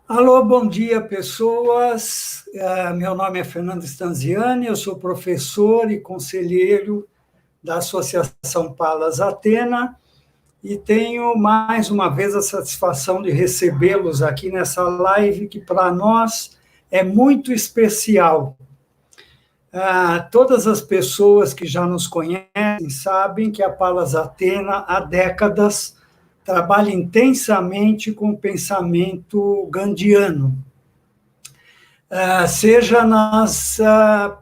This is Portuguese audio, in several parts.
Alô, bom dia, pessoas. Meu nome é Fernando Stanziani, eu sou professor e conselheiro da Associação Palas Atena e tenho mais uma vez a satisfação de recebê-los aqui nessa live que para nós é muito especial. Todas as pessoas que já nos conhecem sabem que a Palas Atena há décadas trabalha intensamente com o pensamento gandhiano. Seja nas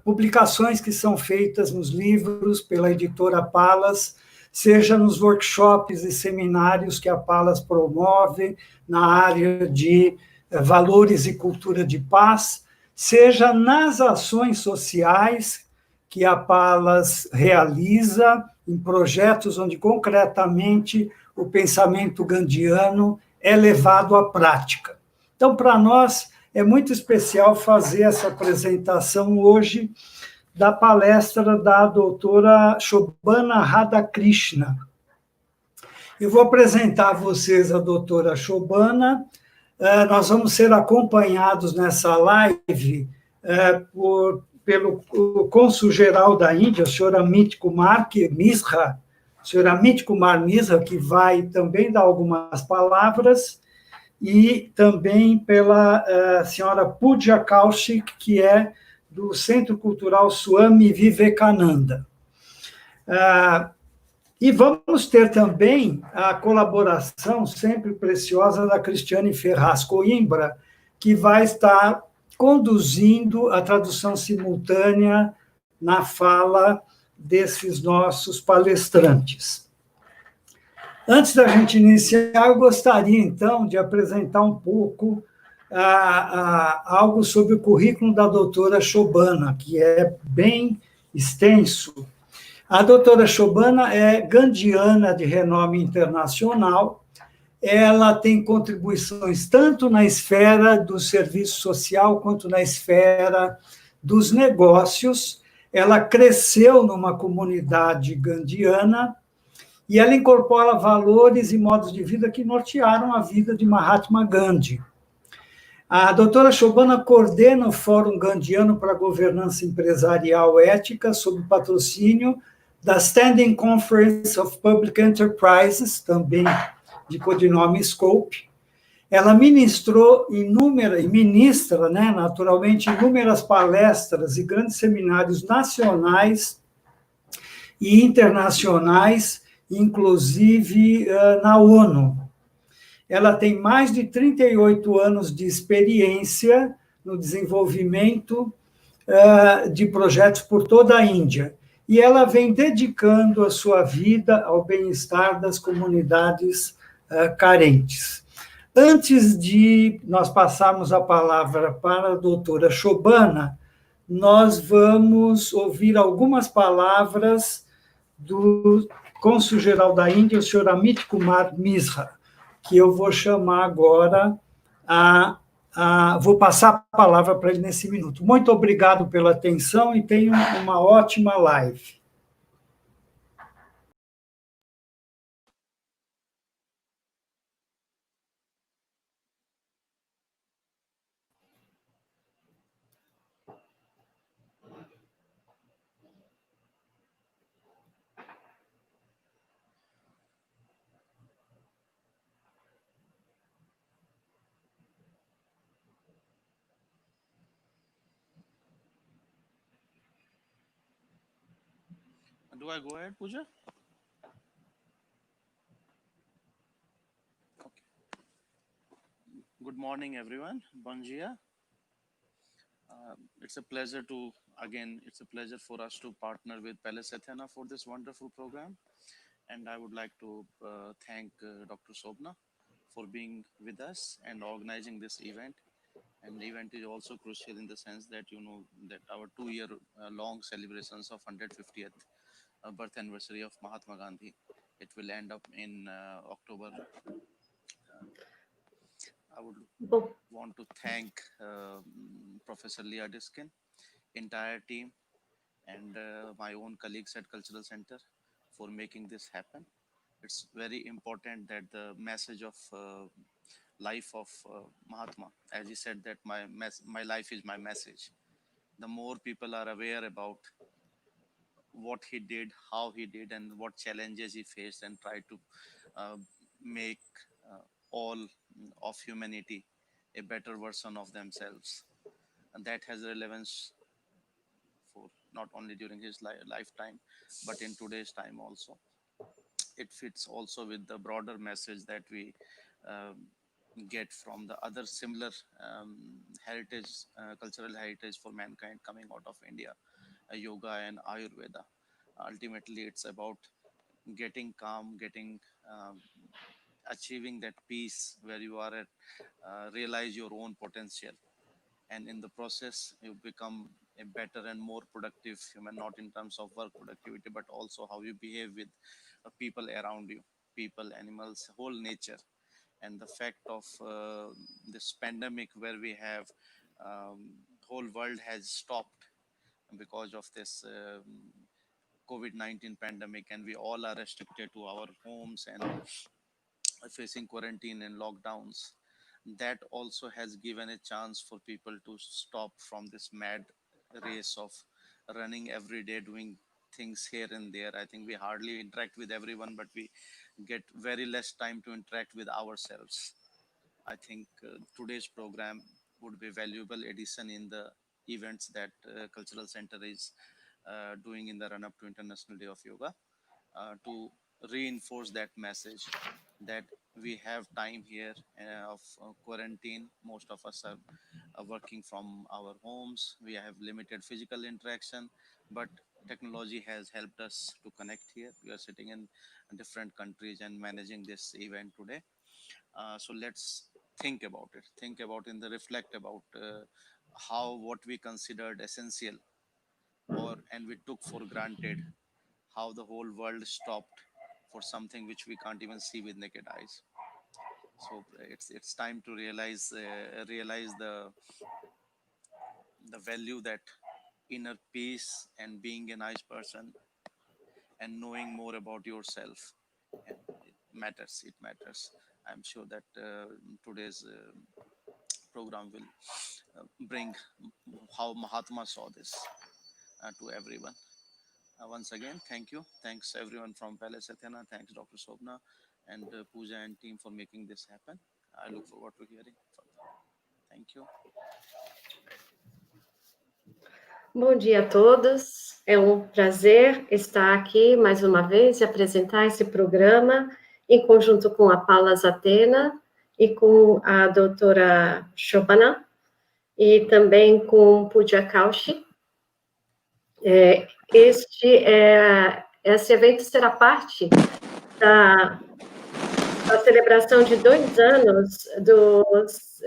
publicações que são feitas nos livros pela editora Palas, seja nos workshops e seminários que a Palas promove na área de valores e cultura de paz, seja nas ações sociais que a Palas realiza em projetos onde concretamente o pensamento gandhiano é levado à prática. Então, para nós, é muito especial fazer essa apresentação hoje da palestra da doutora Shobhana Radhakrishna. Eu vou apresentar a vocês a doutora Shobhana. Nós vamos ser acompanhados nessa live pelo cônsul-geral da Índia, o senhor Amit Kumar Misra, que vai também dar algumas palavras, e também pela senhora Pooja Kaushik, que é do Centro Cultural Swami Vivekananda. E vamos ter também a colaboração sempre preciosa da Cristiane Ferraz Coimbra, que vai estar conduzindo a tradução simultânea na fala desses nossos palestrantes. Antes da gente iniciar, eu gostaria, então, de apresentar um pouco algo sobre o currículo da doutora Shobhana, que é bem extenso. A doutora Shobhana é gandhiana de renome internacional. Ela tem contribuições tanto na esfera do serviço social quanto na esfera dos negócios. Ela cresceu numa comunidade gandhiana, e ela incorpora valores e modos de vida que nortearam a vida de Mahatma Gandhi. A doutora Shobhana coordena o Fórum Gandhiano para a Governança Empresarial Ética, sob patrocínio da Standing Conference of Public Enterprises, também de codinome Scope. Ela ministrou ministra, naturalmente, inúmeras palestras e grandes seminários nacionais e internacionais, inclusive na ONU. Ela tem mais de 38 anos de experiência no desenvolvimento de projetos por toda a Índia, e ela vem dedicando a sua vida ao bem-estar das comunidades carentes. Antes de nós passarmos a palavra para a doutora Shobhana, nós vamos ouvir algumas palavras do cônsul-geral da Índia, o senhor Amit Kumar Misra, que eu vou chamar agora vou passar a palavra para ele nesse minuto. Muito obrigado pela atenção e tenham uma ótima live. Do I go ahead, Pooja? Okay. Good morning, everyone. Bon dia. It's a pleasure for us to partner with Palace Athena for this wonderful program. And I would like to thank Dr. Shobhana for being with us and organizing this event. And the event is also crucial in the sense that, that our 2-year long celebrations of 150th birth anniversary of Mahatma Gandhi. It will end up in October. I would want to thank Professor Leah Diskin, entire team, and my own colleagues at Cultural Center for making this happen. It's very important that the message of life of Mahatma, as he said that my life is my message. The more people are aware about what he did, how he did, and what challenges he faced, and try to uh, make all of humanity a better version of themselves. And that has relevance for not only during his lifetime, but in today's time also. It fits also with the broader message that we um, get from the other similar heritage, cultural heritage for mankind coming out of India, yoga and Ayurveda. Ultimately, it's about getting calm, getting achieving that peace where you are at, realize your own potential, and in the process you become a better and more productive human, not in terms of work productivity, but also how you behave with people around you, people, animals, whole nature. And the fact of this pandemic where we have whole world has stopped because of this COVID-19 pandemic, and we all are restricted to our homes and facing quarantine and lockdowns. That also has given a chance for people to stop from this mad race of running every day, doing things here and there. I think we hardly interact with everyone, but we get very less time to interact with ourselves. I think today's program would be valuable addition in the events that Cultural Center is doing in the run up to International Day of Yoga, to reinforce that message that we have time here of quarantine. Most of us are working from our homes. We have limited physical interaction, but technology has helped us to connect here. We are sitting in different countries and managing this event today. So let's think about it. Think about in the reflect about how what we considered essential or and we took for granted, how the whole world stopped for something which we can't even see with naked eyes. So it's time to realize the value that inner peace and being a nice person and knowing more about yourself, and it matters. It matters. I'm sure that today's program will bring how Mahatma saw this to everyone. Once again, thank you. Thanks everyone from Palace Athena. Thanks Dr. Shobhana and Pooja and team for making this happen. I look forward to hearing further. Thank you. Bom dia a todos. É um prazer estar aqui mais uma vez e apresentar esse programa em conjunto com a Palas Athena e com a doutora Shobhana e também com Pooja Kaushi. Esse evento será parte da celebração de 2 anos dos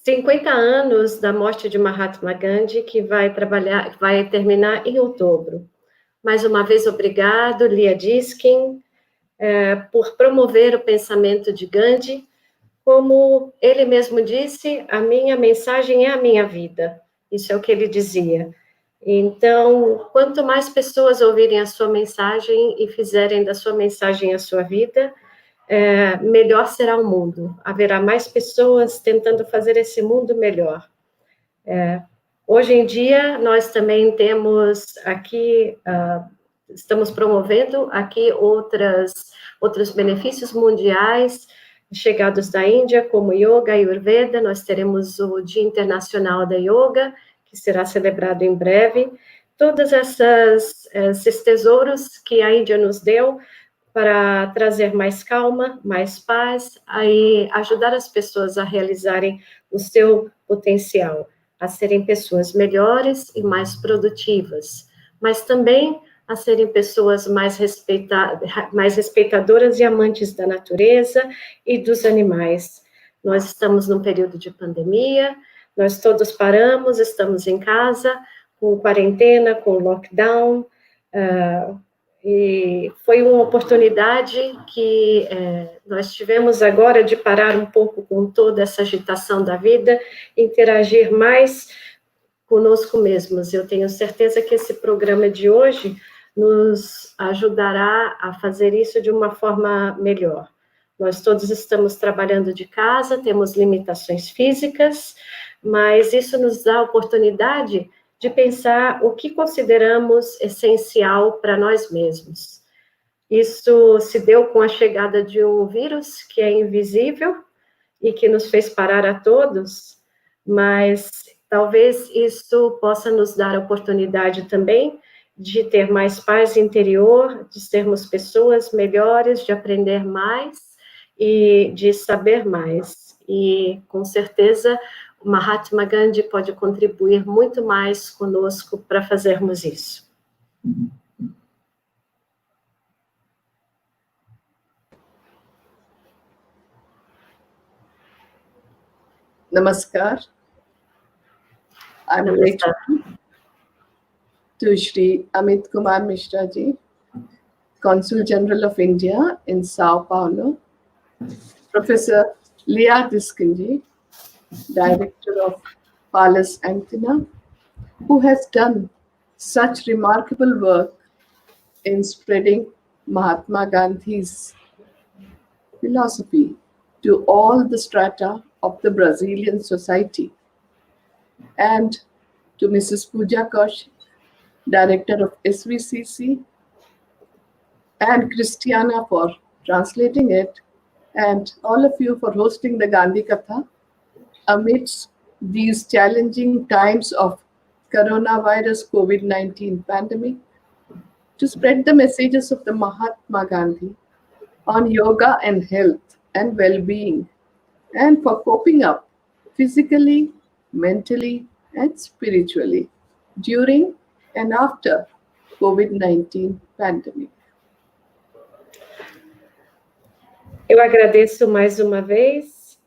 50 anos da morte de Mahatma Gandhi, que vai terminar em outubro. Mais uma vez, obrigado, Lia Diskin, por promover o pensamento de Gandhi. Como ele mesmo disse, a minha mensagem é a minha vida. Isso é o que ele dizia. Então, quanto mais pessoas ouvirem a sua mensagem e fizerem da sua mensagem a sua vida, melhor será o mundo. Haverá mais pessoas tentando fazer esse mundo melhor. Hoje em dia, nós também temos aqui, estamos promovendo aqui outros benefícios mundiais chegados da Índia, como Yoga e Ayurveda. Nós teremos o Dia Internacional da Yoga, que será celebrado em breve. Todos esses tesouros que a Índia nos deu para trazer mais calma, mais paz, e ajudar as pessoas a realizarem o seu potencial, a serem pessoas melhores e mais produtivas, mas também a serem pessoas mais respeitadoras e amantes da natureza e dos animais. Nós estamos num período de pandemia, nós todos paramos, estamos em casa, com quarentena, com lockdown, e foi uma oportunidade que nós tivemos agora de parar um pouco com toda essa agitação da vida, interagir mais conosco mesmos. Eu tenho certeza que esse programa de hoje nos ajudará a fazer isso de uma forma melhor. Nós todos estamos trabalhando de casa, temos limitações físicas, mas isso nos dá a oportunidade de pensar o que consideramos essencial para nós mesmos. Isso se deu com a chegada de um vírus que é invisível e que nos fez parar a todos, mas talvez isso possa nos dar a oportunidade também de ter mais paz interior, de sermos pessoas melhores, de aprender mais e de saber mais. E, com certeza, o Mahatma Gandhi pode contribuir muito mais conosco para fazermos isso. Namaskar. I'm grateful to Shri Amit Kumar Mishra ji, Consul General of India in Sao Paulo, Professor Leah Diskin ji, Director of Palace Antenna, who has done such remarkable work in spreading Mahatma Gandhi's philosophy to all the strata of the Brazilian society, and to Mrs. Pooja Kaushik, Director of SVCC, and Christiana for translating it, and all of you for hosting the Gandhi Katha amidst these challenging times of coronavirus COVID-19 pandemic, to spread the messages of the Mahatma Gandhi on yoga and health and well-being, and for coping up physically, mentally, and spiritually during and after COVID-19 pandemic. Eu agradeço mais uma vez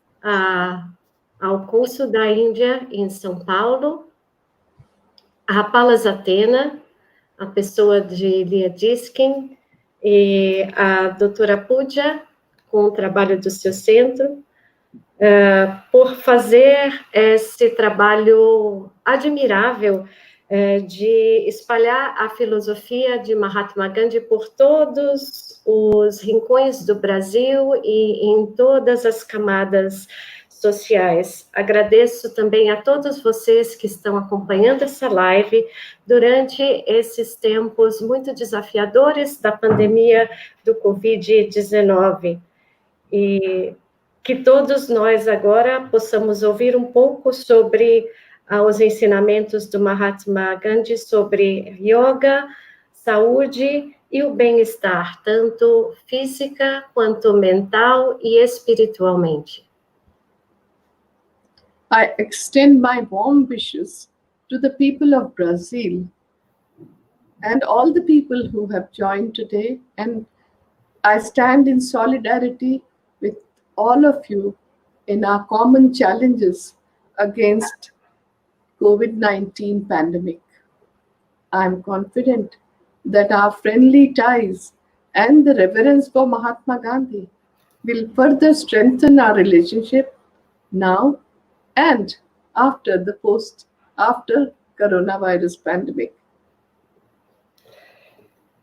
ao cônsul da Índia em São Paulo, a Palas Athena, a pessoa de Leah Diskin, e a doutora Pooja, com o trabalho do seu centro, por fazer esse trabalho admirável de espalhar a filosofia de Mahatma Gandhi por todos os rincões do Brasil e em todas as camadas sociais. Agradeço também a todos vocês que estão acompanhando essa live durante esses tempos muito desafiadores da pandemia do Covid-19. E que todos nós agora possamos ouvir um pouco sobre os ensinamentos do Mahatma Gandhi sobre yoga, saúde e o bem-estar, tanto física quanto mental e espiritualmente. I extend my warm wishes to the people of Brazil and all the people who have joined today, and I stand in solidarity with all of you in our common challenges against COVID-19 pandemic. I am confident that our friendly ties and the reverence for Mahatma Gandhi will further strengthen our relationship now and after coronavirus pandemic.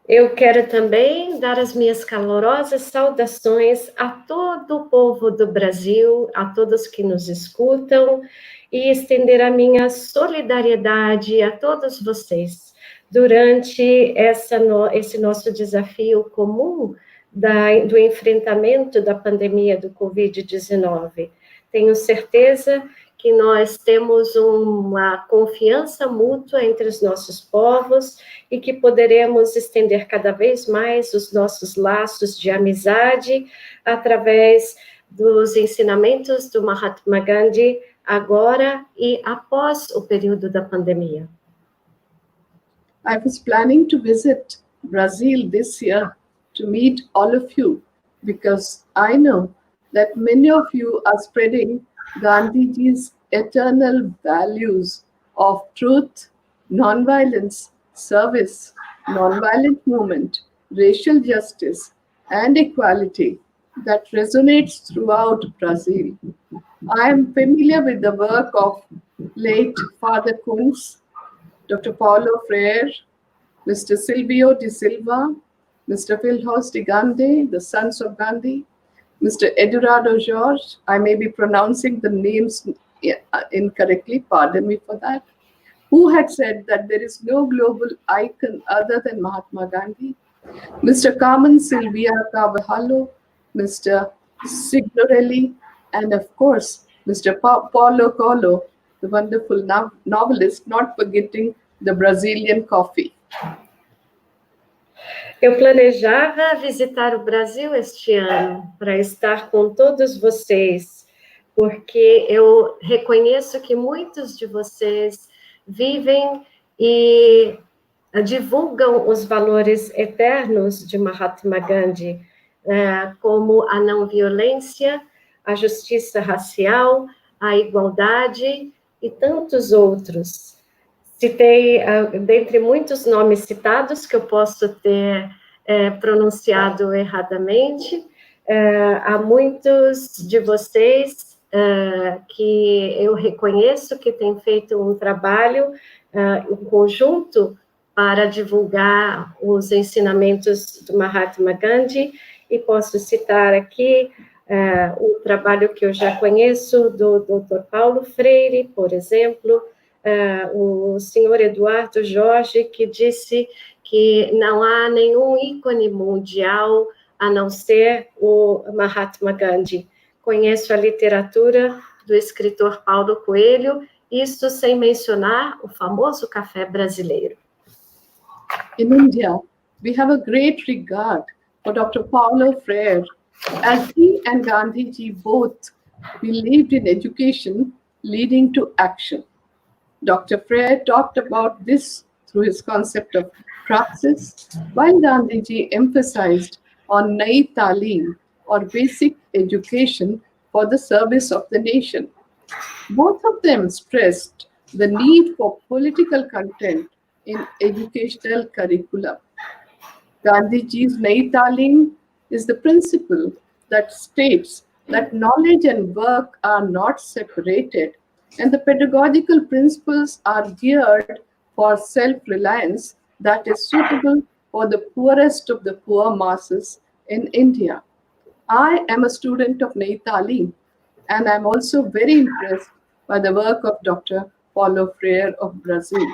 Eu quero também dar as minhas calorosas saudações a todo o povo do Brasil, a todos que nos escutam, e estender a minha solidariedade a todos vocês durante esse nosso desafio comum do enfrentamento da pandemia do Covid-19. Tenho certeza que nós temos uma confiança mútua entre os nossos povos e que poderemos estender cada vez mais os nossos laços de amizade através dos ensinamentos do Mahatma Gandhi agora e após o período da pandemia. I was planning to visit Brazil this year to meet all of you because I know that many of you are spreading Gandhiji's eternal values of truth, non-violence, service, non-violent movement, racial justice, and equality that resonates throughout Brazil. I am familiar with the work of late Father Kunz, Dr. Paulo Freire, Mr. Silvio de Silva, Mr. Philhos de Gandhi, the sons of Gandhi, Mr. Eduardo Jorge, I may be pronouncing the names incorrectly, pardon me for that, who had said that there is no global icon other than Mahatma Gandhi, Mr. Carmen Sylvia Carvalho, Mr. Signorelli, and of course, Mr. Paulo Coelho, the wonderful novelist, not forgetting the Brazilian coffee. Eu planejava visitar o Brasil este ano para estar com todos vocês, porque eu reconheço que muitos de vocês vivem e divulgam os valores eternos de Mahatma Gandhi, como a não violência, a justiça racial, a igualdade e tantos outros. Citei, dentre muitos nomes citados, que eu posso ter pronunciado erradamente, há muitos de vocês que eu reconheço que têm feito um trabalho em conjunto para divulgar os ensinamentos do Mahatma Gandhi, e posso citar aqui o trabalho que eu já conheço do Dr. Paulo Freire, por exemplo, o senhor Eduardo Jorge, que disse que não há nenhum ícone mundial a não ser o Mahatma Gandhi. Conheço a literatura do escritor Paulo Coelho, isso sem mencionar o famoso café brasileiro. In India, we have a great regard for Dr. Paulo Freire, as he and Gandhiji both believed in education leading to action. Dr. Freire talked about this through his concept of praxis, while Gandhiji emphasized on Nai Talim, or basic education for the service of the nation. Both of them stressed the need for political content in educational curriculum. Gandhiji's Nai Talim is the principle that states that knowledge and work are not separated, and the pedagogical principles are geared for self-reliance that is suitable for the poorest of the poor masses in India. I am a student of Nai Talim, and I'm also very impressed by the work of Dr. Paulo Freire of Brazil.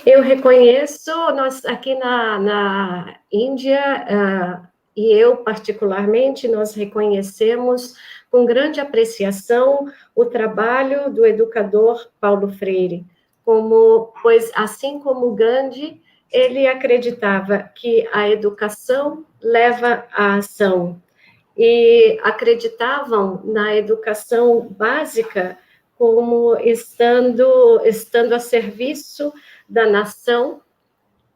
Eu reconheço, nós aqui na Índia, e eu particularmente, nós reconhecemos com grande apreciação o trabalho do educador Paulo Freire, pois assim como Gandhi, ele acreditava que a educação leva à ação, e acreditavam na educação básica como estando a serviço da nação,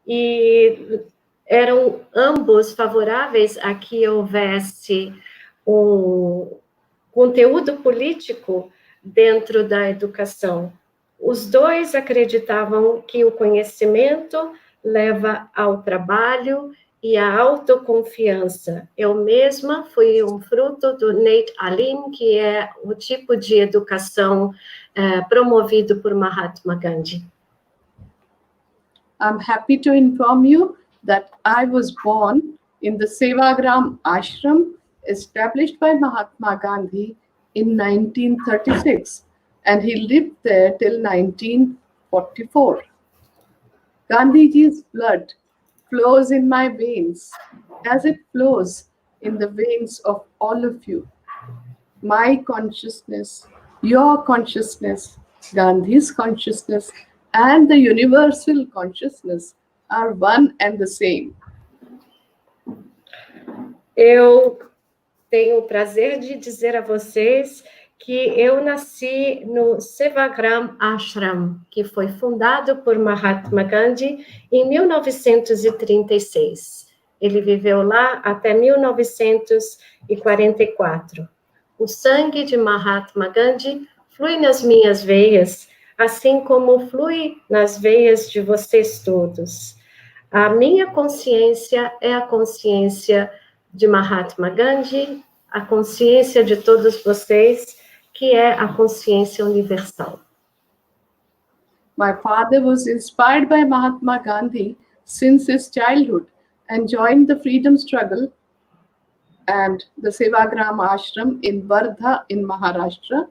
e eram ambos favoráveis a que houvesse um conteúdo político dentro da educação. Os dois acreditavam que o conhecimento leva ao trabalho e à autoconfiança. Eu mesma fui um fruto do Nai Talim, que é o tipo de educação promovido por Mahatma Gandhi. I'm happy to inform you that I was born in the Sevagram ashram established by Mahatma Gandhi in 1936, and he lived there till 1944. Gandhiji's blood flows in my veins as it flows in the veins of all of you. My consciousness, your consciousness, Gandhi's consciousness, and the universal consciousness are one and the same. Eu tenho o prazer de dizer a vocês que eu nasci no Sevagram Ashram, que foi fundado por Mahatma Gandhi em 1936. Ele viveu lá até 1944. O sangue de Mahatma Gandhi flui nas minhas veias, assim como flui nas veias de vocês todos. A minha consciência é a consciência de Mahatma Gandhi, a consciência de todos vocês, que é a consciência universal. My father was inspired by Mahatma Gandhi since his childhood and joined the freedom struggle and the Sevagram Ashram in Wardha in Maharashtra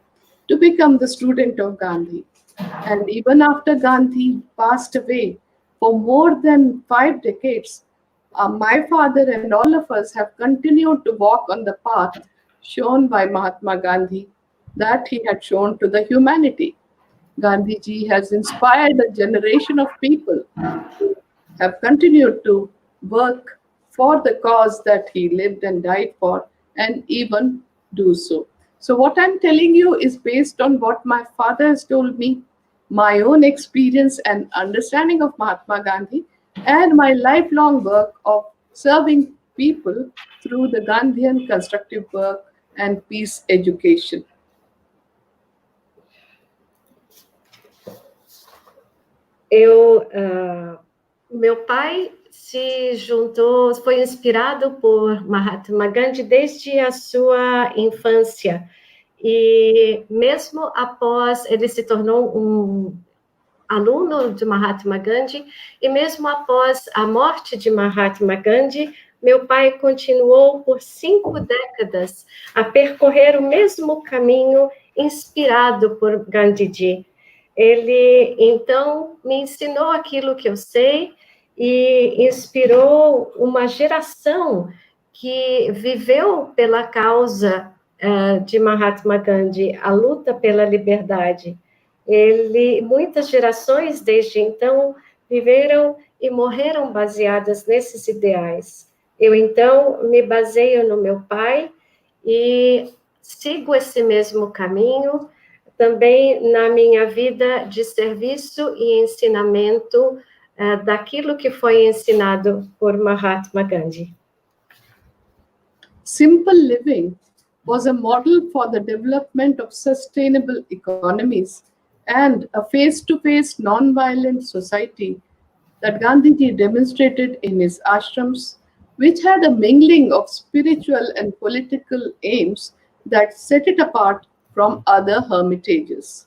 to become the student of Gandhi. And even after Gandhi passed away for more than 5 decades, my father and all of us have continued to walk on the path shown by Mahatma Gandhi that he had shown to the humanity. Gandhiji has inspired a generation of people who have continued to work for the cause that he lived and died for, and even do so. So, what I'm telling you is based on what my father has told me, my own experience and understanding of Mahatma Gandhi, and my lifelong work of serving people through the Gandhian constructive work and peace education. Meu pai se juntou, foi inspirado por Mahatma Gandhi desde a sua infância. E mesmo após, ele se tornou um aluno de Mahatma Gandhi, e mesmo após a morte de Mahatma Gandhi, meu pai continuou por 5 décadas a percorrer o mesmo caminho inspirado por Gandhiji. Ele, então, me ensinou aquilo que eu sei e inspirou uma geração que viveu pela causa de Mahatma Gandhi, a luta pela liberdade. Muitas gerações desde então viveram e morreram baseadas nesses ideais. Eu, então, me baseio no meu pai e sigo esse mesmo caminho também na minha vida de serviço e ensinamento daquilo que foi ensinado por Mahatma Gandhi. Simple living was a model for the development of sustainable economies and a face-to-face non-violent society that Gandhiji demonstrated in his ashrams, which had a mingling of spiritual and political aims that set it apart from other hermitages.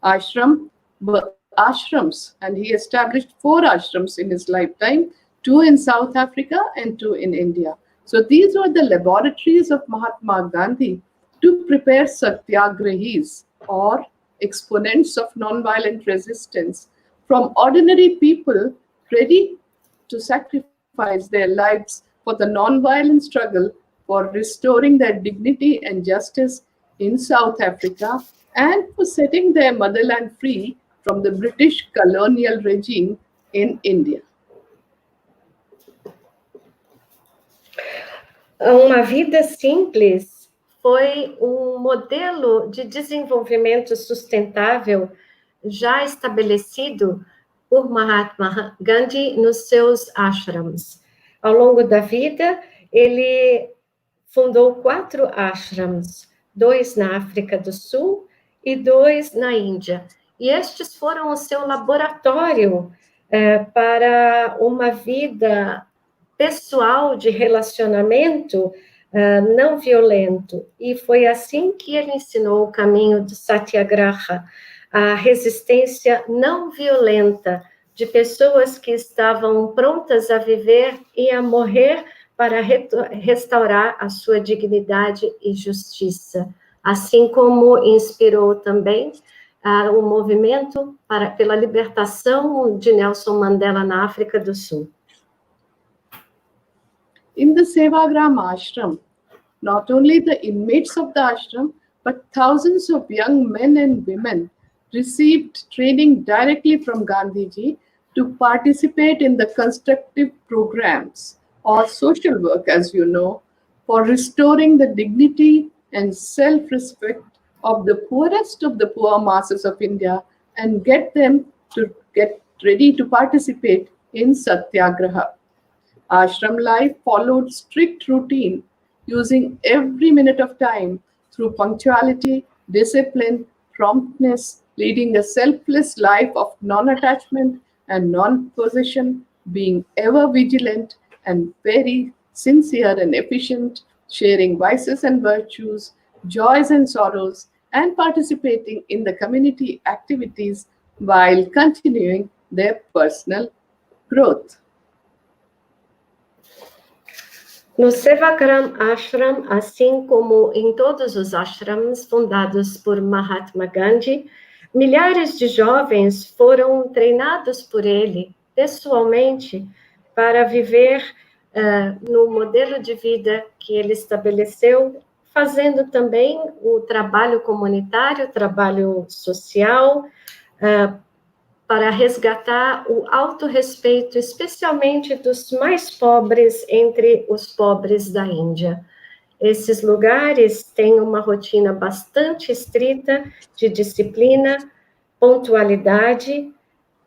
Ashrams, and he established 4 ashrams in his lifetime, 2 in South Africa and 2 in India. So these were the laboratories of Mahatma Gandhi to prepare satyagrahis, or exponents of nonviolent resistance, from ordinary people ready to sacrifice their lives for the nonviolent struggle for restoring their dignity and justice in South Africa, and for setting their motherland free from the British colonial regime in India. Uma vida simples foi modelo de desenvolvimento sustentável já estabelecido por Mahatma Gandhi nos seus ashrams. Ao longo da vida, ele fundou 4 ashrams, 2 na África do Sul e 2 na Índia. E estes foram o seu laboratório para uma vida pessoal de relacionamento não violento. E foi assim que ele ensinou o caminho do satyagraha, a resistência não violenta de pessoas que estavam prontas a viver e a morrer para restaurar a sua dignidade e justiça, assim como inspirou também o movimento pela libertação de Nelson Mandela na África do Sul. In the Sevagram ashram, not only the inmates of the ashram, but thousands of young men and women received training directly from Gandhiji to participate in the constructive programs or social work, as you know, for restoring the dignity and self-respect of the poorest of the poor masses of India and get them to get ready to participate in Satyagraha. Ashram life followed strict routine, using every minute of time through punctuality, discipline, promptness, leading a selfless life of non-attachment and non-possession, being ever vigilant and very sincere and efficient, sharing vices and virtues, joys and sorrows, and participating in the community activities while continuing their personal growth. No Sevagram Ashram, assim como em todos os ashrams fundados por Mahatma Gandhi, milhares de jovens foram treinados por ele, pessoalmente, para viver no modelo de vida que ele estabeleceu, fazendo também o trabalho comunitário, o trabalho social, para resgatar o autorrespeito, especialmente dos mais pobres entre os pobres da Índia. Esses lugares têm uma rotina bastante estrita de disciplina, pontualidade,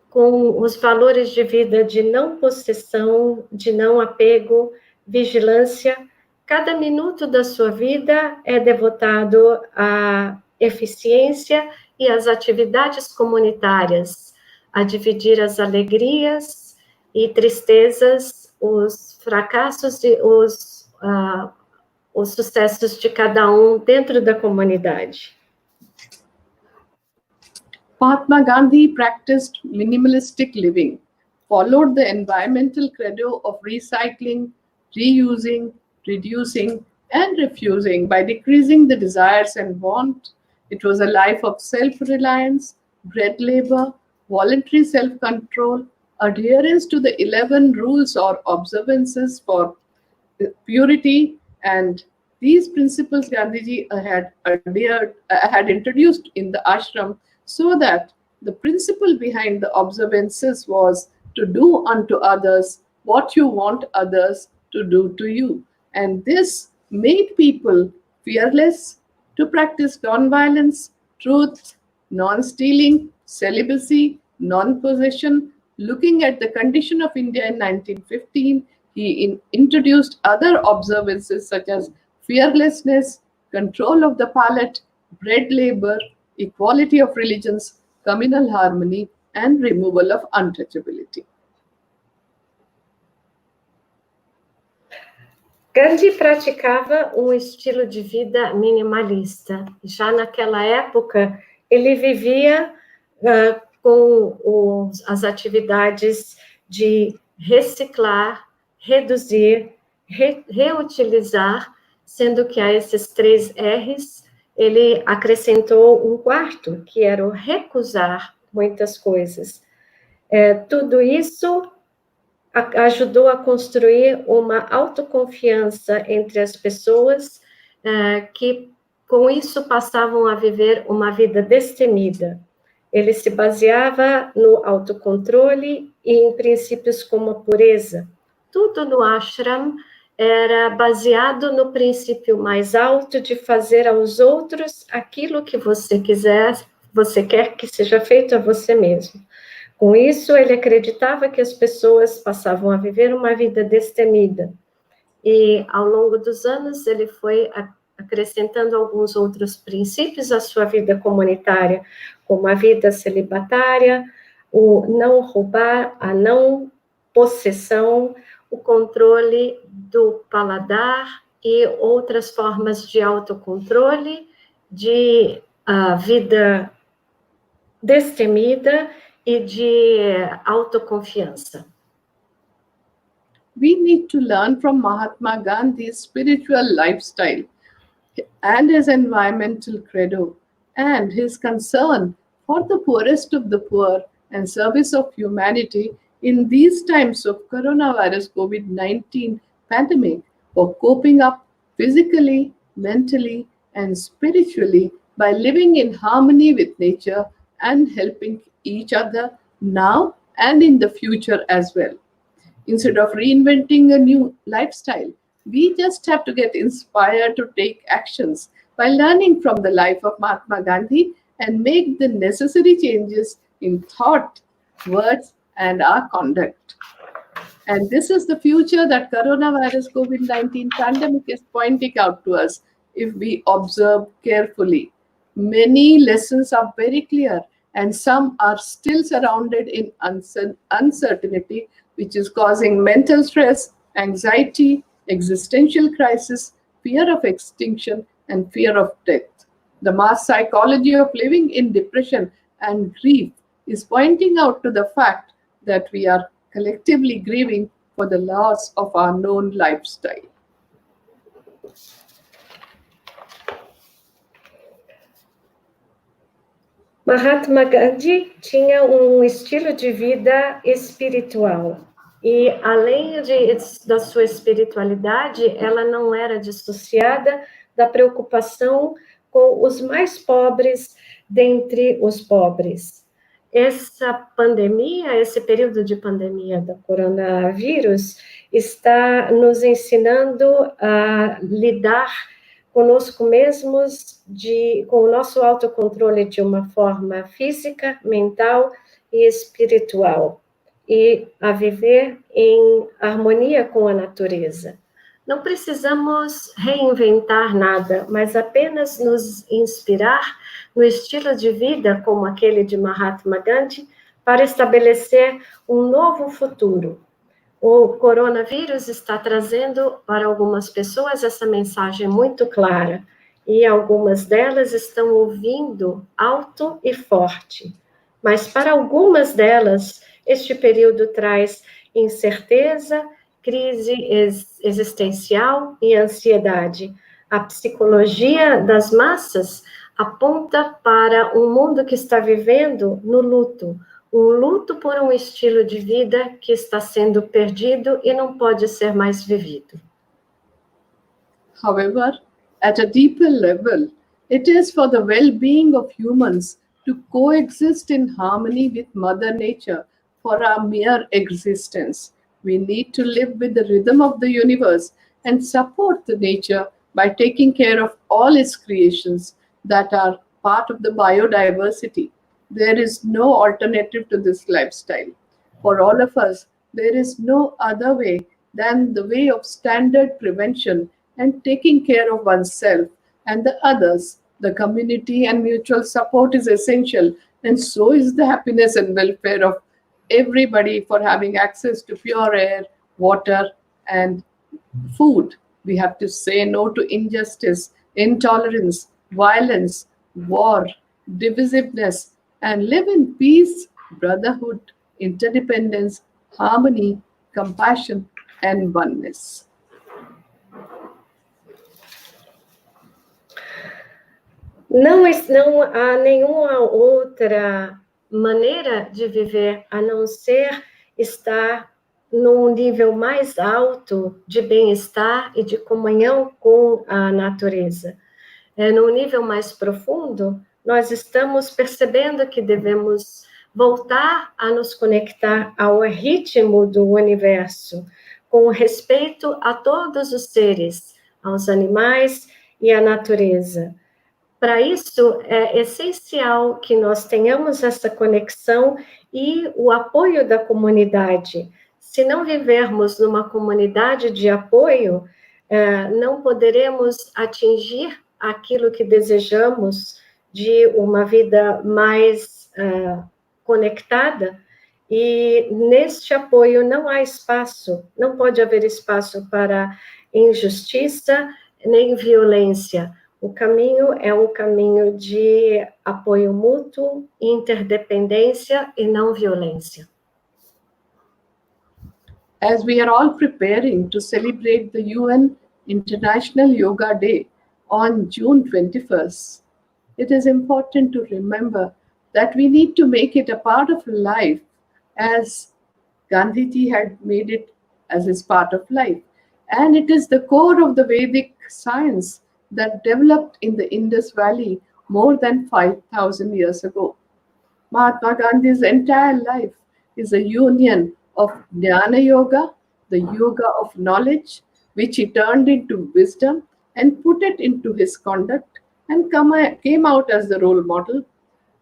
com os valores de vida de não possessão, de não apego, vigilância. Cada minuto da sua vida é devotado à eficiência e às atividades comunitárias, a dividir as alegrias e tristezas, os fracassos e os sucessos de cada um dentro da comunidade. Mahatma Gandhi practiced minimalistic living, followed the environmental credo of recycling, reusing, reducing, and refusing by decreasing the desires and want. It was a life of self-reliance, bread labor, voluntary self-control, adherence to the 11 rules or observances for purity, and these principles Gandhiji had introduced in the ashram, so that the principle behind the observances was to do unto others what you want others to do to you. And this made people fearless to practice non-violence, truth, non-stealing, celibacy, non-possession. Looking at the condition of India in 1915, he introduced other observances such as fearlessness, control of the palate, bread labor, equality of religions, communal harmony, and removal of untouchability. Gandhi praticava um estilo de vida minimalista. Já naquela época, ele vivia com as atividades de reciclar, reduzir, reutilizar, sendo que a esses 3 R's, ele acrescentou um quarto, que era o recusar muitas coisas. Tudo isso ajudou a construir uma autoconfiança entre as pessoas que, com isso, passavam a viver uma vida destemida. Ele se baseava no autocontrole e em princípios como a pureza. Tudo no ashram era baseado no princípio mais alto de fazer aos outros aquilo que você quer que seja feito a você mesmo. Com isso, ele acreditava que as pessoas passavam a viver uma vida destemida. E, ao longo dos anos, ele foi acrescentando alguns outros princípios à sua vida comunitária, como a vida celibatária, o não roubar, a não possessão, o controle do paladar e outras formas de autocontrole, de vida destemida e de autoconfiança. We need to learn from Mahatma Gandhi's spiritual lifestyle and his environmental credo and his concern for the poorest of the poor and service of humanity in these times of coronavirus COVID-19 pandemic, for coping up physically, mentally, and spiritually by living in harmony with nature and helping each other now and in the future as well. Instead of reinventing a new lifestyle, we just have to get inspired to take actions by learning from the life of Mahatma Gandhi and make the necessary changes in thought, words, and our conduct. And this is the future that coronavirus COVID-19 pandemic is pointing out to us if we observe carefully. Many lessons are very clear, and some are still surrounded in uncertainty, which is causing mental stress, anxiety, existential crisis, fear of extinction, and fear of death. The mass psychology of living in depression and grief is pointing out to the fact that we are collectively grieving for the loss of our known lifestyle. Mahatma Gandhi tinha um estilo de vida espiritual. E, além da sua espiritualidade, ela não era dissociada da preocupação com os mais pobres dentre os pobres. Essa pandemia, esse período de pandemia do coronavírus, está nos ensinando a lidar conosco mesmos, com o nosso autocontrole de uma forma física, mental e espiritual, e a viver em harmonia com a natureza. Não precisamos reinventar nada, mas apenas nos inspirar no estilo de vida como aquele de Mahatma Gandhi para estabelecer um novo futuro. O coronavírus está trazendo para algumas pessoas essa mensagem muito clara, e algumas delas estão ouvindo alto e forte. Mas para algumas delas, este período traz incerteza, crise existencial e ansiedade. A psicologia das massas aponta para um mundo que está vivendo no luto, um luto por um estilo de vida que está sendo perdido e não pode ser mais vivido. However, at a deeper level, it is for the well-being of humans to coexist in harmony with Mother Nature for our mere existence. We need to live with the rhythm of the universe and support the nature by taking care of all its creations that are part of the biodiversity. There is no alternative to this lifestyle. For all of us, there is no other way than the way of standard prevention and taking care of oneself and the others. The community and mutual support is essential, and so is the happiness and welfare of everybody for having access to pure air, water, and food. We have to say no to injustice, intolerance, violence, war, divisiveness, and live in peace, brotherhood, interdependence, harmony, compassion, and oneness. Não há nenhuma outra maneira de viver a não ser estar num nível mais alto de bem-estar e de comunhão com a natureza. Num nível mais profundo, nós estamos percebendo que devemos voltar a nos conectar ao ritmo do universo, com respeito a todos os seres, aos animais e à natureza. Para isso, é essencial que nós tenhamos essa conexão e o apoio da comunidade. Se não vivermos numa comunidade de apoio, não poderemos atingir aquilo que desejamos de uma vida mais conectada, e neste apoio não há espaço, não pode haver espaço para injustiça nem violência. O caminho é um caminho de apoio mútuo, interdependência e não violência. As we are all preparing to celebrate the UN International Yoga Day on June 21st, it is important to remember that we need to make it a part of life, as Gandhiji had made it as his part of life. And it is the core of the Vedic science that developed in the Indus Valley more than 5,000 years ago. Mahatma Gandhi's entire life is a union of Jnana Yoga, the yoga of knowledge, which he turned into wisdom and put it into his conduct and came out as the role model,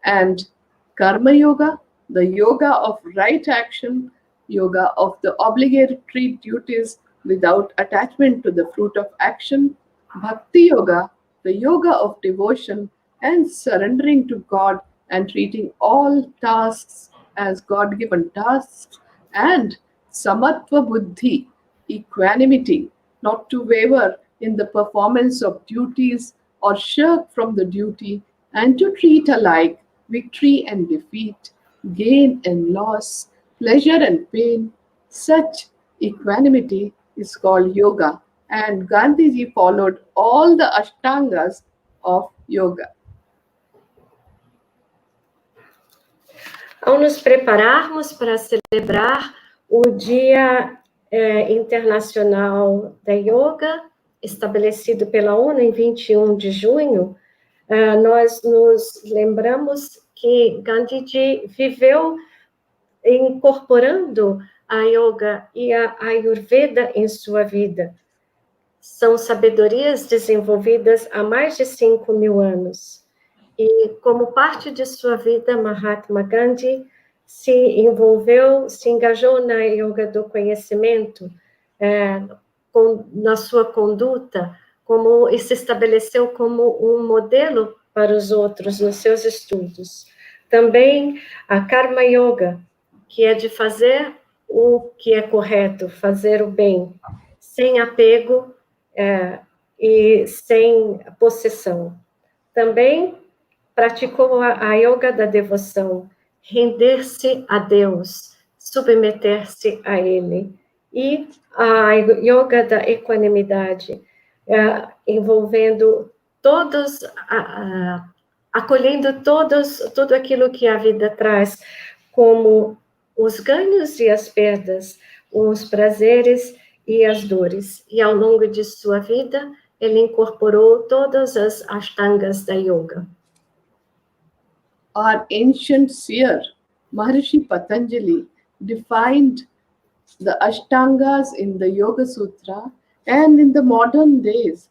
and Karma Yoga, the yoga of right action, yoga of the obligatory duties without attachment to the fruit of action, Bhakti Yoga, the yoga of devotion and surrendering to God and treating all tasks as God-given tasks, and Samatva Buddhi, equanimity, not to waver in the performance of duties or shirk from the duty, and to treat alike victory and defeat, gain and loss, pleasure and pain. Such equanimity is called yoga, and Gandhiji followed all the ashtangas of yoga. Ao nos prepararmos para celebrar o Dia Internacional da Yoga, estabelecido pela ONU em 21 de junho, nós nos lembramos que Gandhi viveu incorporando a yoga e a ayurveda em sua vida. São sabedorias desenvolvidas há mais de 5.000 anos. E, como parte de sua vida, Mahatma Gandhi se engajou na yoga do conhecimento, na sua conduta, e se estabeleceu como um modelo para os outros nos seus estudos. Também a Karma Yoga, que é de fazer o que é correto, fazer o bem, sem apego e sem possessão. Também praticou a yoga da devoção, render-se a Deus, submeter-se a Ele. E a yoga da equanimidade, envolvendo todos, acolhendo tudo aquilo que a vida traz, como os ganhos e as perdas, os prazeres e as dores. E ao longo de sua vida, ele incorporou todas as ashtangas da yoga. Our ancient seer, Maharishi Patanjali, defined the Ashtangas in the Yoga Sutra, and in the modern days,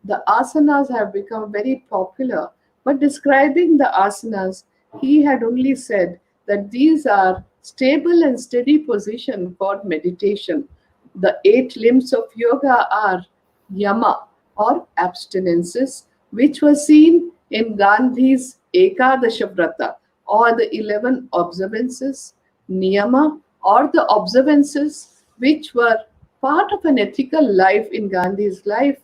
the asanas have become very popular. But describing the asanas, he had only said that these are stable and steady position for meditation. The 8 limbs of yoga are yama, or abstinences, which were seen in Gandhi's Ekadasha Vrata, or the 11 observances, niyama, or the observances which were part of an ethical life in Gandhi's life,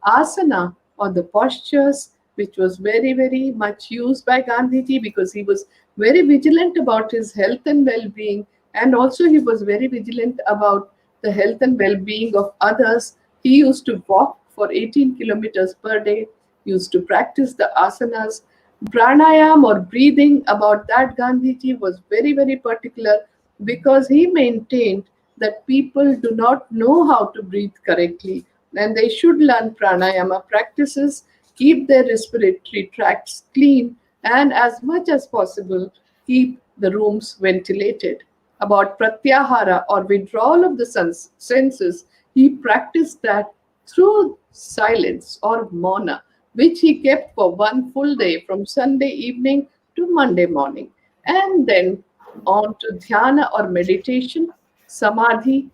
asana, or the postures, which was very, very much used by Gandhiji because he was very vigilant about his health and well-being, and also he was very vigilant about the health and well-being of others. He used to walk for 18 kilometers per day, used to practice the asanas. Pranayam, or breathing, about that Gandhiji was very, very particular because he maintained that people do not know how to breathe correctly and they should learn pranayama practices, keep their respiratory tracts clean, and as much as possible keep the rooms ventilated. About pratyahara, or withdrawal of the senses, he practiced that through silence, or mauna, which he kept for 1 full day from Sunday evening to Monday morning. And then on to dhyana, or meditation, samadhi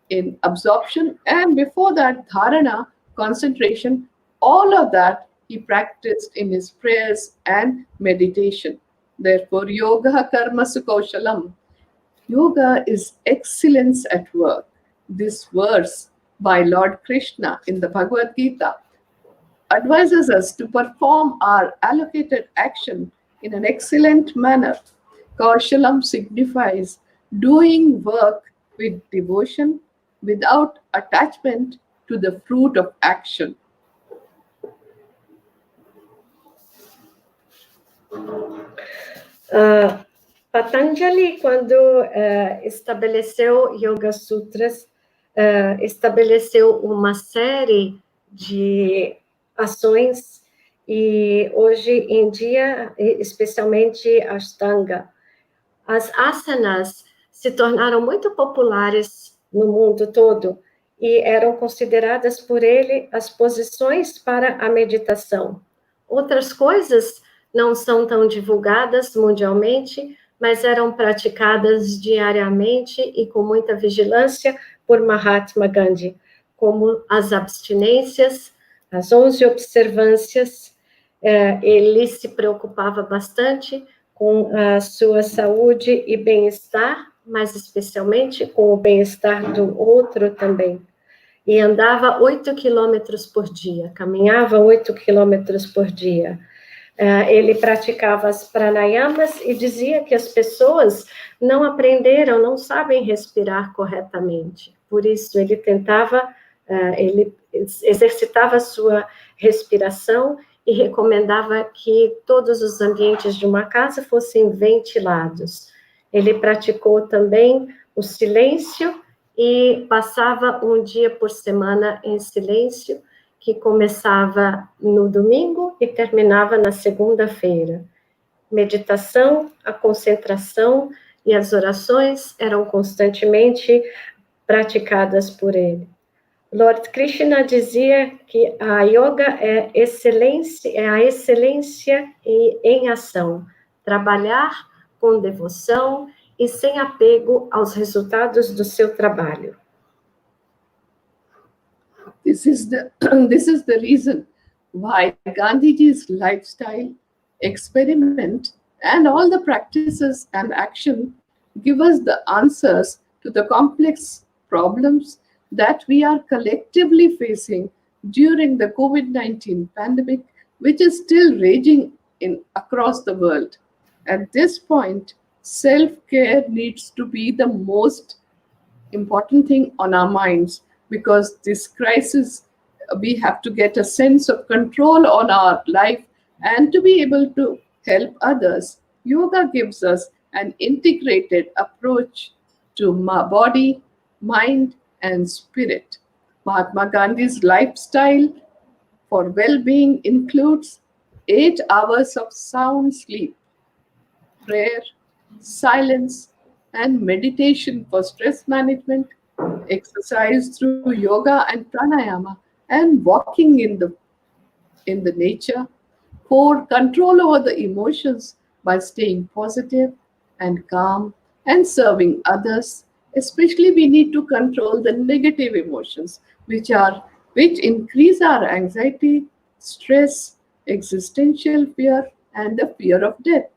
in absorption, and before that dharana, concentration. All of that he practiced in his prayers and meditation. Therefore, yoga karma sukaushalam. Yoga is excellence at work. This verse by Lord Krishna in the Bhagavad Gita advises us to perform our allocated action in an excellent manner. Kaushalam signifies doing work with devotion without attachment to the fruit of action. Patanjali, quando estabeleceu Yoga Sutras, estabeleceu uma série de ações, e hoje em dia, especialmente Ashtanga, as asanas se tornaram muito populares no mundo todo e eram consideradas por ele as posições para a meditação. Outras coisas não são tão divulgadas mundialmente, mas eram praticadas diariamente e com muita vigilância por Mahatma Gandhi, como as abstinências, as 11 observâncias. Ele se preocupava bastante com a sua saúde e bem-estar, mas especialmente com o bem-estar do outro também. E andava 8 quilômetros por dia, caminhava 8 quilômetros por dia. Ele praticava as pranayamas e dizia que as pessoas não aprenderam, não sabem respirar corretamente. Por isso, ele ele exercitava a sua respiração e recomendava que todos os ambientes de uma casa fossem ventilados, Ele praticou também o silêncio e passava um dia por semana em silêncio, que começava no domingo e terminava na segunda-feira. Meditação, a concentração e as orações eram constantemente praticadas por ele. Lord Krishna dizia que a yoga é a excelência em ação, trabalhar com devoção e sem apego aos resultados do seu trabalho. This is the reason why Gandhiji's lifestyle, experiment, and all the practices and action give us the answers to the complex problems that we are collectively facing during the COVID-19 pandemic, which is still raging across the world. At this point, self-care needs to be the most important thing on our minds, because this crisis, we have to get a sense of control on our life and to be able to help others. Yoga gives us an integrated approach to body, mind, and spirit. Mahatma Gandhi's lifestyle for well-being includes 8 hours of sound sleep, prayer, silence, and meditation for stress management, exercise through yoga and pranayama, and walking in the nature, for control over the emotions by staying positive and calm and serving others. Especially we need to control the negative emotions, which increase our anxiety, stress, existential fear, and the fear of death.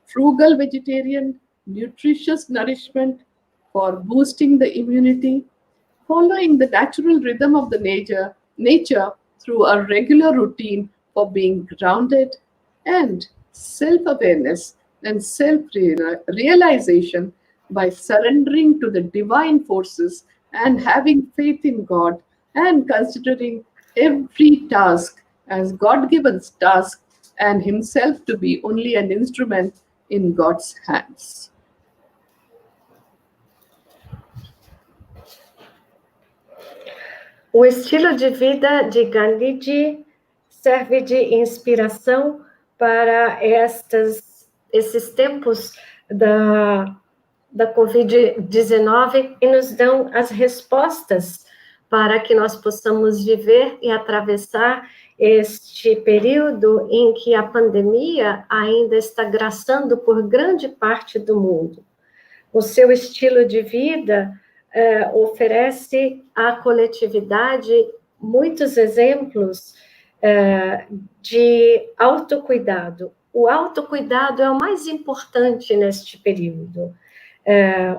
Frugal vegetarian, nutritious nourishment for boosting the immunity, following the natural rhythm of the nature through a regular routine for being grounded, and self-awareness and self-realization by surrendering to the divine forces and having faith in God and considering every task as God-given task and himself to be only an instrument in God's hands. O estilo de vida de Gandhiji serve de inspiração para esses tempos da Covid-19 e nos dão as respostas para que nós possamos viver e atravessar este período em que a pandemia ainda está graçando por grande parte do mundo. O seu estilo de vida oferece à coletividade muitos exemplos de autocuidado. O autocuidado é o mais importante neste período.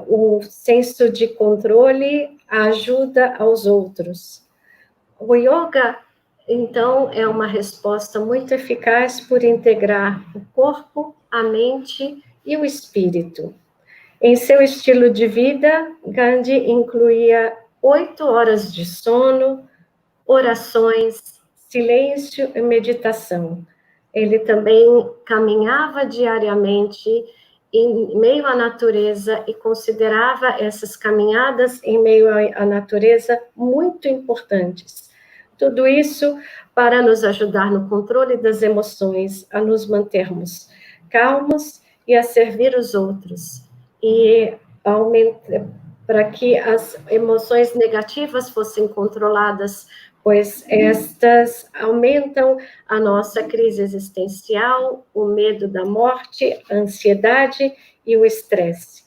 O senso de controle, a ajuda aos outros. O yoga, então, é uma resposta muito eficaz por integrar o corpo, a mente e o espírito. Em seu estilo de vida, Gandhi incluía 8 horas de sono, orações, silêncio e meditação. Ele também caminhava diariamente em meio à natureza e considerava essas caminhadas em meio à natureza muito importantes. Tudo isso para nos ajudar no controle das emoções, a nos mantermos calmos e a servir os outros. E para que as emoções negativas fossem controladas, pois estas aumentam a nossa crise existencial, o medo da morte, a ansiedade e o estresse.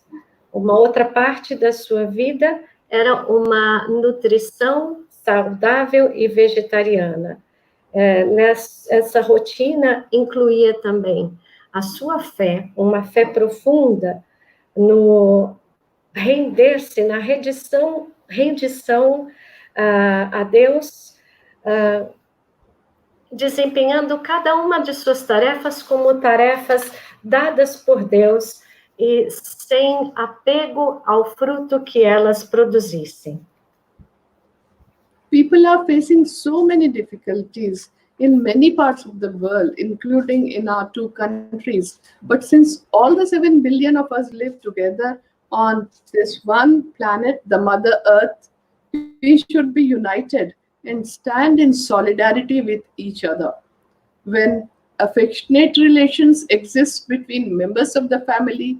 Uma outra parte da sua vida era uma nutrição saudável e vegetariana. Essa rotina incluía também a sua fé, uma fé profunda no render-se, na rendição a Deus, desempenhando cada uma de suas tarefas como tarefas dadas por Deus e sem apego ao fruto que elas produzissem. People are facing so many difficulties in many parts of the world, including in our two countries. But since all the 7 billion of us live together on this one planet, the Mother Earth, we should be united and stand in solidarity with each other. When affectionate relations exist between members of the family,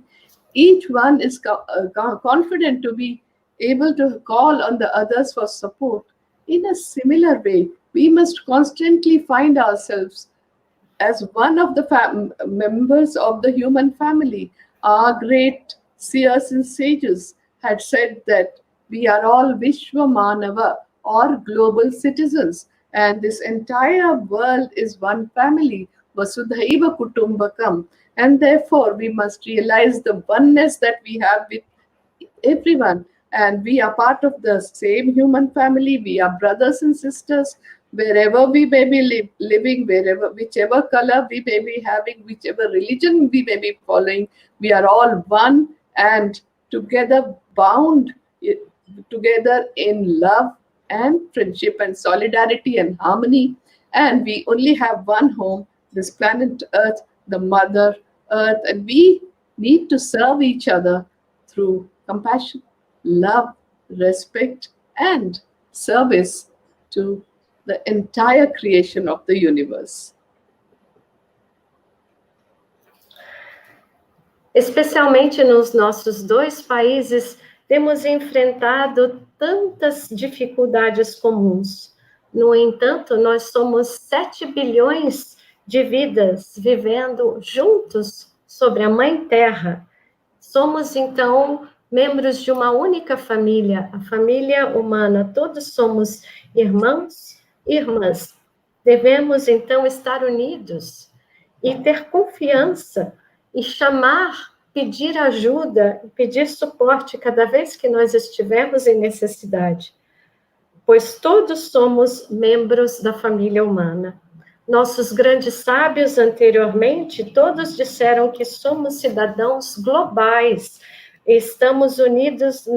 each one is confident to be able to call on the others for support. In a similar way, we must constantly find ourselves as one of the members of the human family. Our great seers and sages had said that we are all Vishwamanava, or global citizens, and this entire world is one family, Vasudhaiva Kutumbakam, and therefore we must realize the oneness that we have with everyone, and we are part of the same human family. We are brothers and sisters wherever we may be living, wherever, whichever color we may be having, whichever religion we may be following. We are all one and together bound together in love and friendship and solidarity and harmony. And we only have one home, this planet Earth, the Mother Earth, and we need to serve each other through compassion, love, respect, and service to the entire creation of the universe. Especialmente nos nossos dois países, temos enfrentado tantas dificuldades comuns. No entanto, nós somos 7 bilhões de vidas vivendo juntos sobre a Mãe Terra. Somos, então, membros de uma única família, a família humana. Todos somos irmãos e irmãs. Devemos, então, estar unidos e ter confiança e chamar, pedir ajuda, pedir suporte cada vez que nós estivermos em necessidade, pois todos somos membros da família humana. Nossos grandes sábios anteriormente, todos disseram que somos cidadãos globais, estamos unidos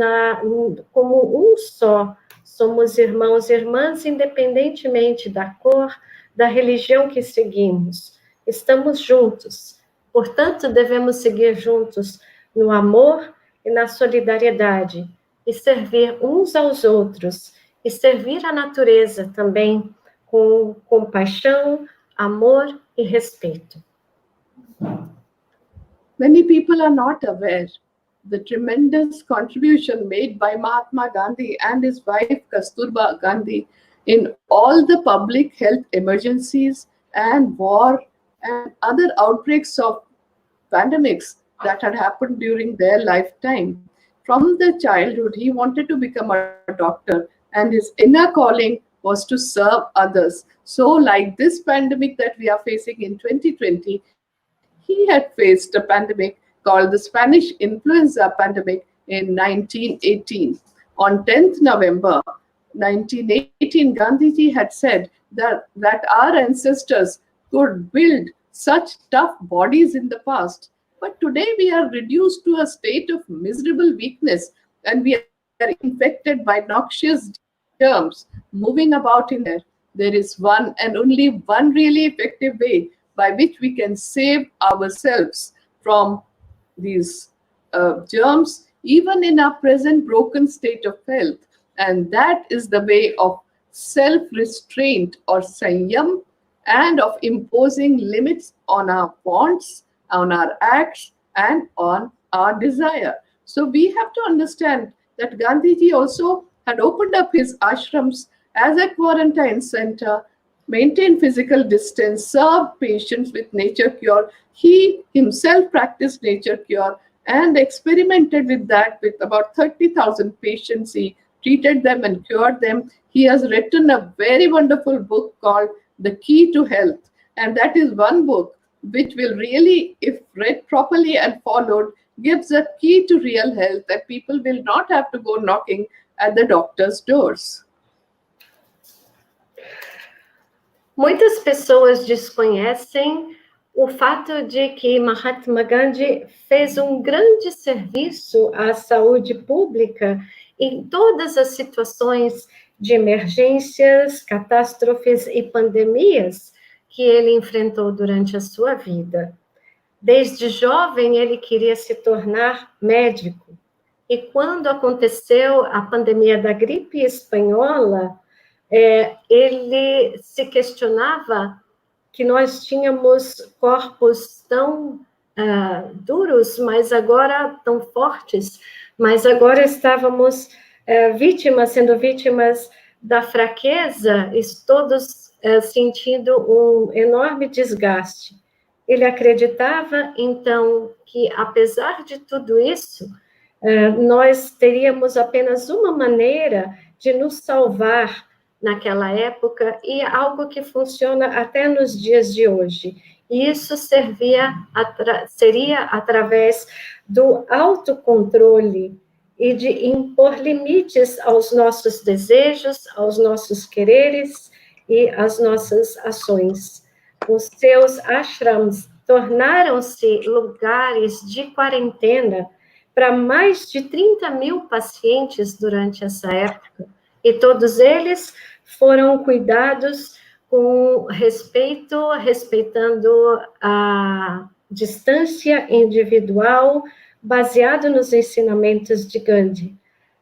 como um só, somos irmãos e irmãs, independentemente da cor, da religião que seguimos, estamos juntos. Portanto, devemos seguir juntos no amor e na solidariedade, e servir uns aos outros, e servir a natureza também com compaixão, amor e respeito. Many people are not aware the tremendous contribution made by Mahatma Gandhi and his wife Kasturba Gandhi in all the public health emergencies and war and other outbreaks of pandemics that had happened during their lifetime. From the childhood, he wanted to become a doctor, and his inner calling was to serve others. So, like this pandemic that we are facing in 2020, he had faced a pandemic called the Spanish influenza pandemic in 1918. On 10th November 1918, Gandhiji had said that our ancestors could build such tough bodies in the past, but today we are reduced to a state of miserable weakness, and we are infected by noxious germs moving about in there. There is one and only one really effective way by which we can save ourselves from these germs, even in our present broken state of health, and that is the way of self-restraint or sanyam, and of imposing limits on our wants, on our acts, and on our desire. So we have to understand that Gandhiji also had opened up his ashrams as a quarantine center, maintained physical distance, served patients with nature cure. He himself practiced nature cure and experimented with that with about 30,000 patients. He treated them and cured them. He has written a very wonderful book called The Key to Health. And that is one book which will really, if read properly and followed, gives a key to real health, that people will not have to go knocking at the doctor's doors. Muitas pessoas desconhecem o fato de que Mahatma Gandhi fez um grande serviço à saúde pública em todas as situações de emergências, catástrofes e pandemias que ele enfrentou durante a sua vida. Desde jovem, ele queria se tornar médico. E quando aconteceu a pandemia da gripe espanhola, ele se questionava que nós tínhamos corpos tão duros, mas agora tão fortes, mas agora estávamos sendo vítimas da fraqueza, e todos sentindo um enorme desgaste. Ele acreditava, então, que, apesar de tudo isso, nós teríamos apenas uma maneira de nos salvar naquela época, e algo que funciona até nos dias de hoje. E isso seria através do autocontrole e de impor limites aos nossos desejos, aos nossos quereres e às nossas ações. Os seus ashrams tornaram-se lugares de quarentena para mais de 30 mil pacientes durante essa época, e todos eles foram cuidados com respeito, respeitando a distância individual, baseado nos ensinamentos de Gandhi.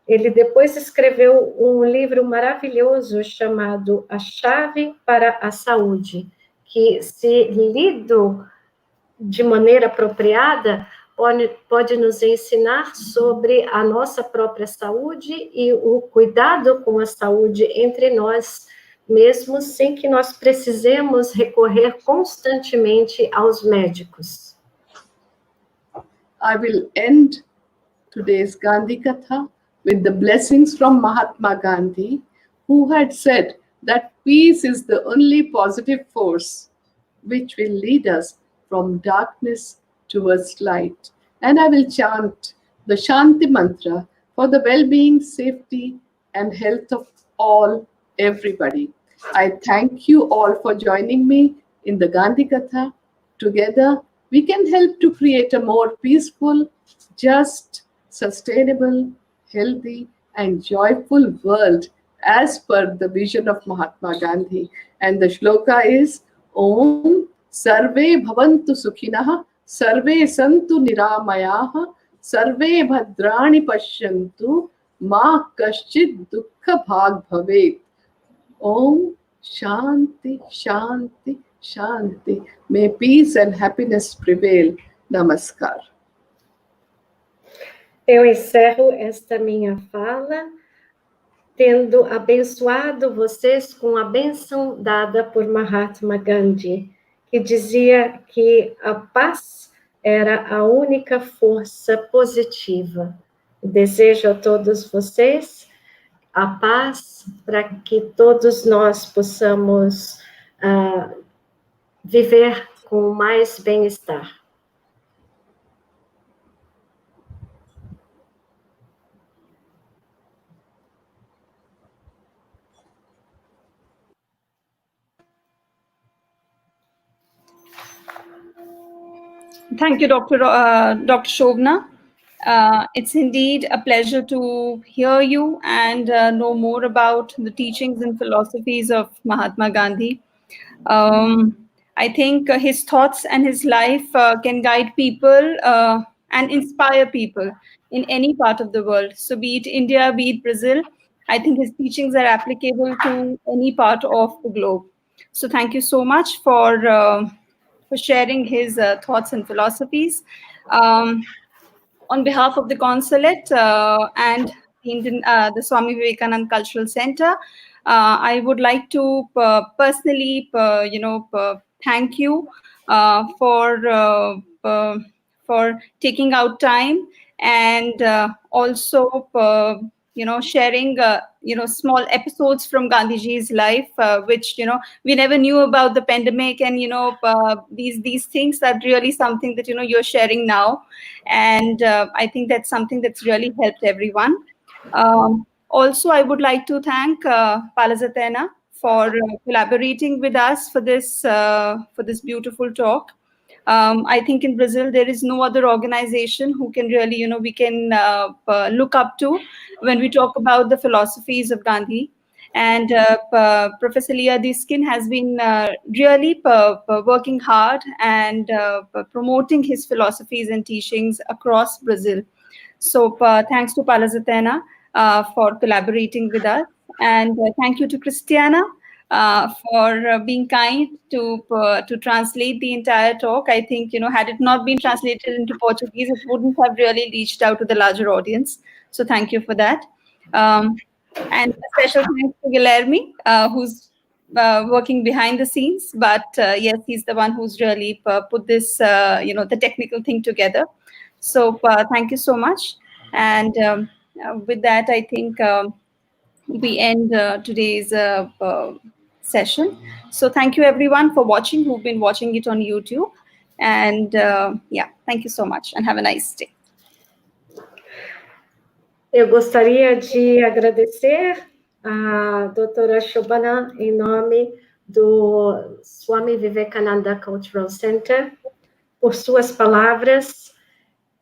Ele depois escreveu um livro maravilhoso chamado A Chave para a Saúde, que, se lido de maneira apropriada, pode nos ensinar sobre a nossa própria saúde e o cuidado com a saúde entre nós mesmos, sem que nós precisemos recorrer constantemente aos médicos. I will end today's Gandhi Katha with the blessings from Mahatma Gandhi, who had said that peace is the only positive force which will lead us from darkness towards light. And I will chant the Shanti mantra for the well-being, safety, and health of everybody. I thank you all for joining me in the Gandhi Katha. Together, we can help to create a more peaceful, just, sustainable, healthy, and joyful world as per the vision of Mahatma Gandhi. And the shloka is Om Sarve Bhavantu Sukhinah, Sarve Santu Niramayah, Sarve Bhadrani Pashyantu, Ma Kaschid Dukkha Bhag Bhavet. Om Shanti, Shanti, Shanti. May peace and happiness prevail. Namaskar. Eu encerro esta minha fala tendo abençoado vocês com a bênção dada por Mahatma Gandhi, que dizia que a paz era a única força positiva. Desejo a todos vocês a paz para que todos nós possamos viver com mais bem-estar. Thank you, Dr. Shobhana. It's indeed a pleasure to hear you and know more about the teachings and philosophies of Mahatma Gandhi. I think his thoughts and his life can guide people and inspire people in any part of the world. So be it India, be it Brazil, I think his teachings are applicable to any part of the globe. So thank you so much for sharing his thoughts and philosophies. On behalf of the consulate and the Swami Vivekananda Cultural Center, I would like to personally, thank you for taking out time and also, sharing, small episodes from Gandhiji's life, which, we never knew about the pandemic, and, these things are really something that, you're sharing now. And I think that's something that's really helped everyone. Also, I would like to thank Palazatena for collaborating with us for this beautiful talk. I think in Brazil, there is no other organization who can really, we can look up to when we talk about the philosophies of Gandhi. And Professor Leah Diskin has been really working hard and promoting his philosophies and teachings across Brazil. So thanks to Palas Athena for collaborating with us. And thank you to Christiana for being kind to translate the entire talk. I think, had it not been translated into Portuguese, it wouldn't have really reached out to the larger audience. So thank you for that. And a special thanks to Guilherme, who's working behind the scenes. But yes, he's the one who's really put this, the technical thing together. So thank you so much. And with that, I think we end today's session. So thank you everyone for watching, who've been watching it on YouTube. And yeah, thank you so much and have a nice day. Eu gostaria de agradecer a doutora Shobhana em nome do Swami Vivekananda Cultural Center por suas palavras,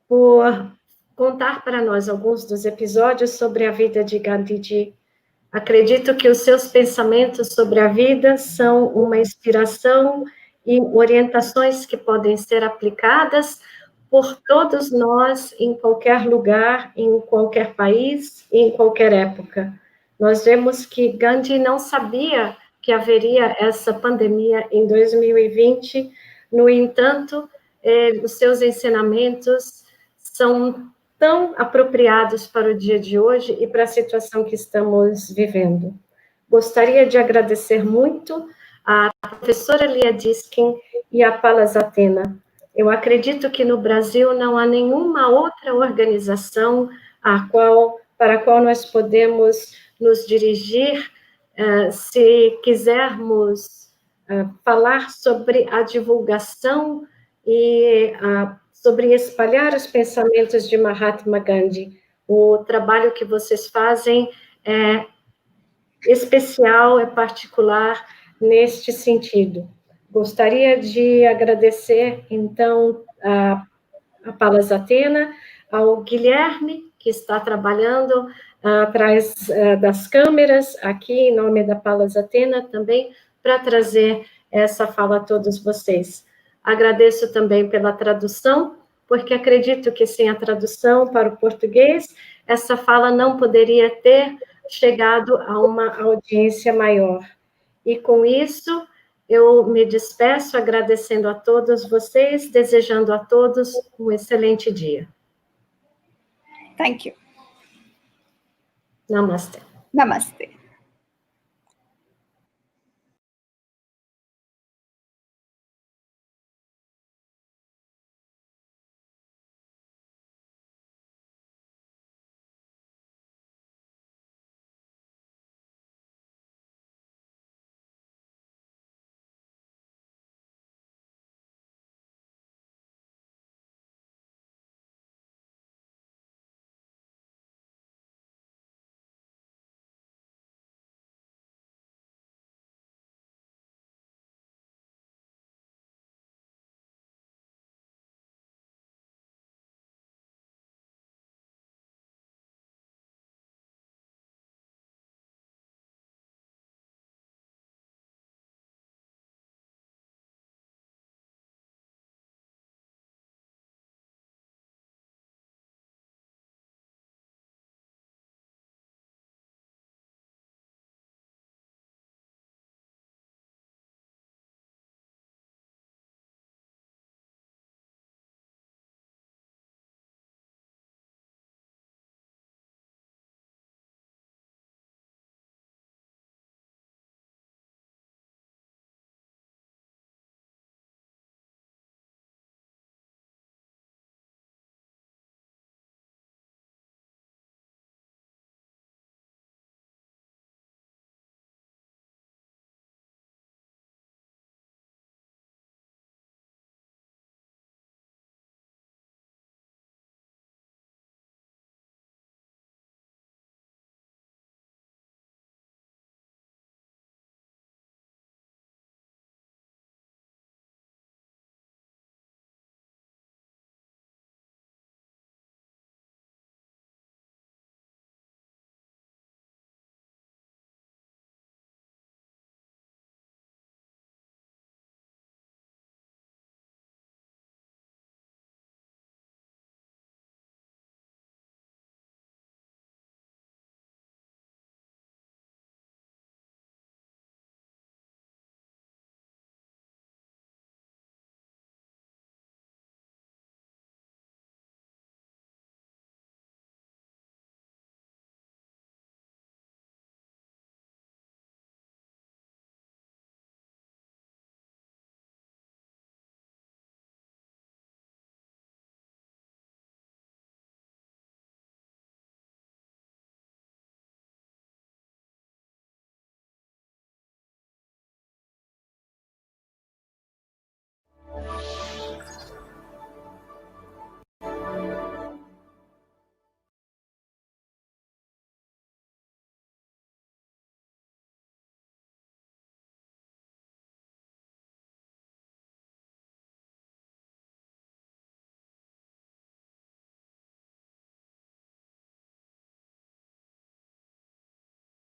por contar para nós alguns dos episódios sobre a vida de Gandhiji. Acredito que os seus pensamentos sobre a vida são uma inspiração e orientações que podem ser aplicadas por todos nós, em qualquer lugar, em qualquer país, em qualquer época. Nós vemos que Gandhi não sabia que haveria essa pandemia em 2020, no entanto, os seus ensinamentos são tão apropriados para o dia de hoje e para a situação que estamos vivendo. Gostaria de agradecer muito à professora Leah Diskin e à Palas Athena. Eu acredito que no Brasil não há nenhuma outra organização para a qual nós podemos nos dirigir se quisermos falar sobre a divulgação e sobre espalhar os pensamentos de Mahatma Gandhi. O trabalho que vocês fazem é especial, é particular neste sentido. Gostaria de agradecer, então, a Palas Athena, ao Guilherme, que está trabalhando atrás das câmeras, aqui em nome da Palas Athena, também, para trazer essa fala a todos vocês. Agradeço também pela tradução, porque acredito que sem a tradução para o português, essa fala não poderia ter chegado a uma audiência maior. E com isso, eu me despeço agradecendo a todos vocês, desejando a todos um excelente dia. Thank you. Namaste. Namaste.